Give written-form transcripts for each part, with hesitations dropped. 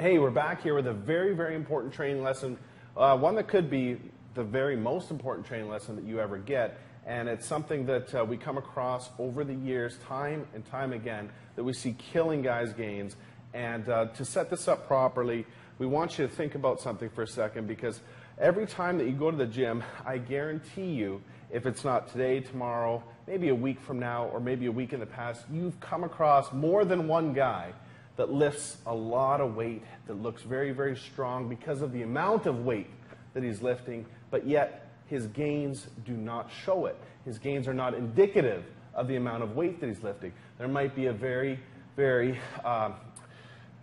Hey, we're back here with a very, very important training lesson, one that could be the very most important training lesson that you ever get, and it's something that we come across over the years, time and time again, that we see killing guys' gains. And to set this up properly, we want you to think about something for a second, because every time that you go to the gym, I guarantee you, if it's not today, tomorrow, maybe a week from now, or maybe a week in the past, you've come across more than one guy that lifts a lot of weight, that looks very, very strong because of the amount of weight that he's lifting, but yet his gains do not show it. His gains are not indicative of the amount of weight that he's lifting. There might be a very, very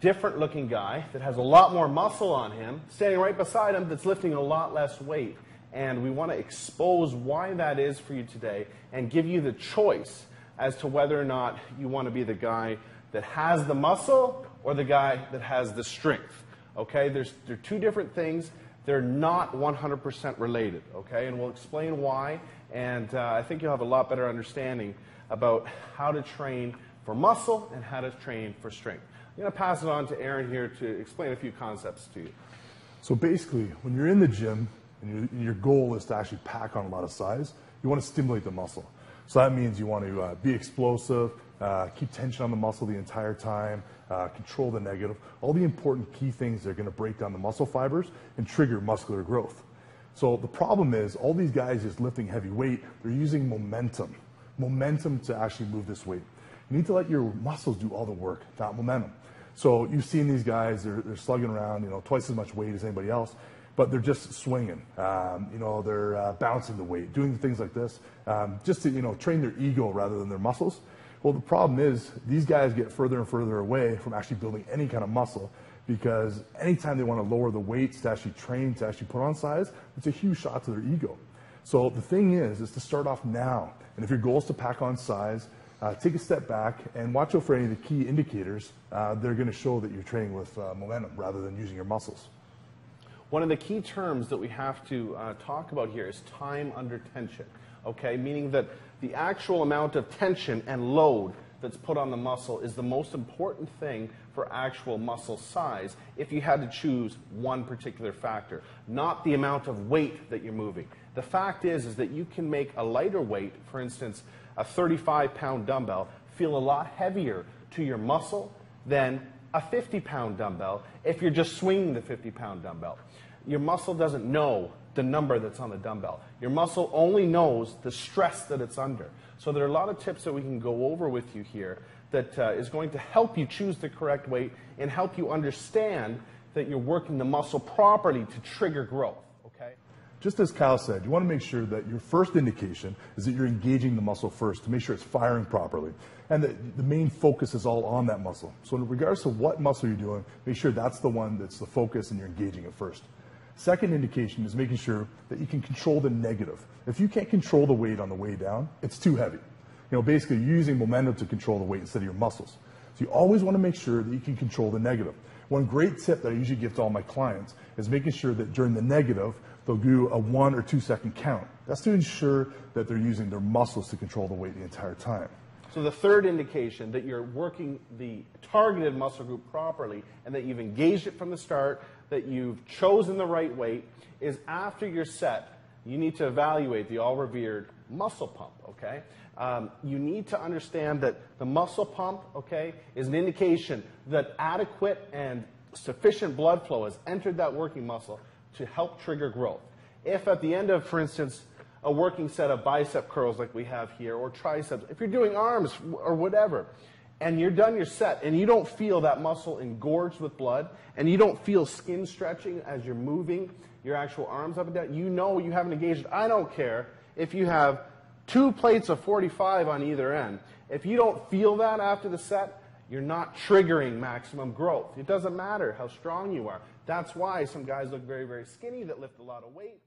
different looking guy that has a lot more muscle on him, standing right beside him, that's lifting a lot less weight. And we want to expose why that is for you today and give you the choice as to whether or not you want to be the guy that has the muscle or the guy that has the strength. Okay, they're two different things. They're not 100% related. Okay, and we'll explain why. And I think you'll have a lot better understanding about how to train for muscle and how to train for strength. I'm going to pass it on to Aaron here to explain a few concepts to you. So basically, when you're in the gym and your goal is to actually pack on a lot of size, you want to stimulate the muscle. So that means you want to be explosive, keep tension on the muscle the entire time, control the negative, all the important key things that are going to break down the muscle fibers and trigger muscular growth. So the problem is all these guys just lifting heavy weight, they're using momentum to actually move this weight. You need to let your muscles do all the work, not momentum. So you've seen these guys, they're slugging around, twice as much weight as anybody else, but they're just swinging. They're bouncing the weight, doing things like this, just to train their ego rather than their muscles. Well, the problem is these guys get further and further away from actually building any kind of muscle, because anytime they want to lower the weights to actually train, to actually put on size, it's a huge shot to their ego. So the thing is to start off now. And if your goal is to pack on size, take a step back and watch out for any of the key indicators that are going to show that you're training with momentum rather than using your muscles. One of the key terms that we have to talk about here is time under tension, okay? Meaning that the actual amount of tension and load that's put on the muscle is the most important thing for actual muscle size if you had to choose one particular factor, not the amount of weight that you're moving. The fact is that you can make a lighter weight, for instance, a 35-pound dumbbell, feel a lot heavier to your muscle than a 50-pound dumbbell if you're just swinging the 50-pound dumbbell. Your muscle doesn't know the number that's on the dumbbell. Your muscle only knows the stress that it's under. So there are a lot of tips that we can go over with you here that is going to help you choose the correct weight and help you understand that you're working the muscle properly to trigger growth. Okay? Just as Kyle said, you want to make sure that your first indication is that you're engaging the muscle first to make sure it's firing properly, and that the main focus is all on that muscle. So in regards to what muscle you're doing, make sure that's the one that's the focus and you're engaging it first. Second indication is making sure that you can control the negative. If you can't control the weight on the way down, it's too heavy. Basically you're using momentum to control the weight instead of your muscles. So you always want to make sure that you can control the negative. One great tip that I usually give to all my clients is making sure that during the negative, they'll do a 1 or 2 second count. That's to ensure that they're using their muscles to control the weight the entire time. So the third indication that you're working the targeted muscle group properly and that you've engaged it from the start, that you've chosen the right weight, is after your set, you need to evaluate the all-revered muscle pump, okay? You need to understand that the muscle pump, okay, is an indication that adequate and sufficient blood flow has entered that working muscle to help trigger growth. If at the end of, for instance, a working set of bicep curls like we have here, or triceps, if you're doing arms or whatever, and you're done your set and you don't feel that muscle engorged with blood, and you don't feel skin stretching as you're moving your actual arms up and down, you know you haven't engaged. I don't care if you have 2 plates of 45 on either end. If you don't feel that after the set, you're not triggering maximum growth. It doesn't matter how strong you are. That's why some guys look very, very skinny that lift a lot of weight.